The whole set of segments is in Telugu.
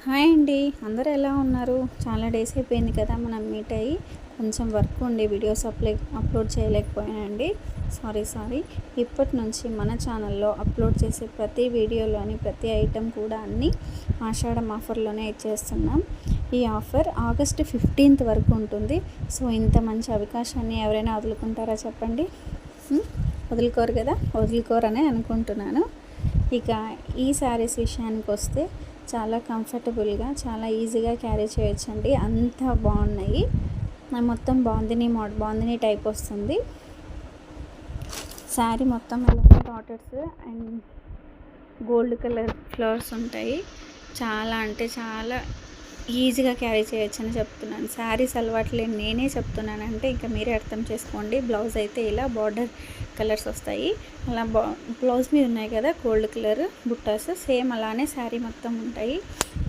హాయ్ అండి, అందరూ ఎలా ఉన్నారు? చాలా డేస్ అయిపోయింది కదా మనం మీట్ అయ్యి. కొంచెం వర్క్ ఉండి వీడియోస్ అప్లోడ్ చేయలేకపోయానండి. సారీ. ఇప్పటి నుంచి మన ఛానల్లో అప్లోడ్ చేసే ప్రతి వీడియోలోని ప్రతి ఐటెం కూడా అన్నీ ఆషాఢం ఆఫర్లోనే ఇచ్చేస్తున్నాం. ఈ ఆఫర్ ఆగస్ట్ 15th వరకు ఉంటుంది. సో ఇంత మంచి అవకాశాన్ని ఎవరైనా వదులుకుంటారా చెప్పండి? వదులుకోరు కదా, వదులుకోరనే అనుకుంటున్నాను. ఇక ఈ శారీస్ విషయానికి వస్తే చాలా కంఫర్టబుల్గా చాలా ఈజీగా క్యారీ చేయొచ్చండి. అంత బాగున్నాయి. మొత్తం బాందిని టైప్ వస్తుంది. శారీ మొత్తం daughters and gold colour flowers ఉంటాయి. చాలా అంటే చాలా ఈజీగా క్యారీ చేయొచ్చని చెప్తున్నాను. శారీస్ అలవాటు లేని నేనే చెప్తున్నానంటే ఇంకా మీరే అర్థం చేసుకోండి. బ్లౌజ్ అయితే ఇలా బార్డర్ కలర్స్ వస్తాయి. అలా బ్లౌజ్ మీద ఉన్నాయి కదా గోల్డ్ కలర్ బుట్టాస్, సేమ్ అలానే శారీ మొత్తం ఉంటాయి.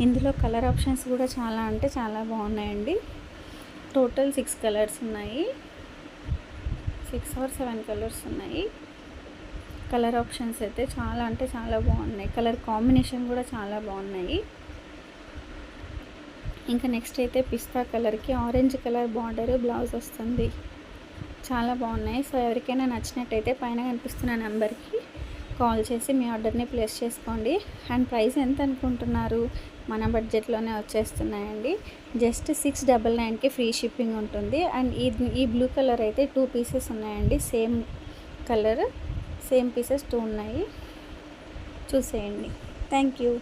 ఇందులో కలర్ ఆప్షన్స్ కూడా చాలా అంటే చాలా బాగున్నాయండి. టోటల్ 6 కలర్స్ ఉన్నాయి. 6 or 7 కలర్స్ ఉన్నాయి. కలర్ ఆప్షన్స్ అయితే చాలా అంటే చాలా బాగున్నాయి. కలర్ కాంబినేషన్ కూడా చాలా బాగున్నాయి. ఇంకా నెక్స్ట్ అయితే పిస్తా కలర్కి ఆరెంజ్ కలర్ బార్డర్ బ్లౌజ్ వస్తుంది. చాలా బాగున్నాయి. సో ఎవరికైనా నచ్చినట్టయితే పైన కనిపిస్తున్న నెంబర్కి కాల్ చేసి మీ ఆర్డర్ని ప్లేస్ చేసుకోండి. అండ్ ప్రైస్ ఎంత అనుకుంటున్నారు? మన బడ్జెట్లోనే వచ్చేస్తున్నాయండి. జస్ట్ 699కి ఫ్రీ షిప్పింగ్ ఉంటుంది. అండ్ ఈ బ్లూ కలర్ అయితే 2 పీసెస్ ఉన్నాయండి. సేమ్ కలర్ సేమ్ పీసెస్ 2 ఉన్నాయి. చూసేయండి. Thank you.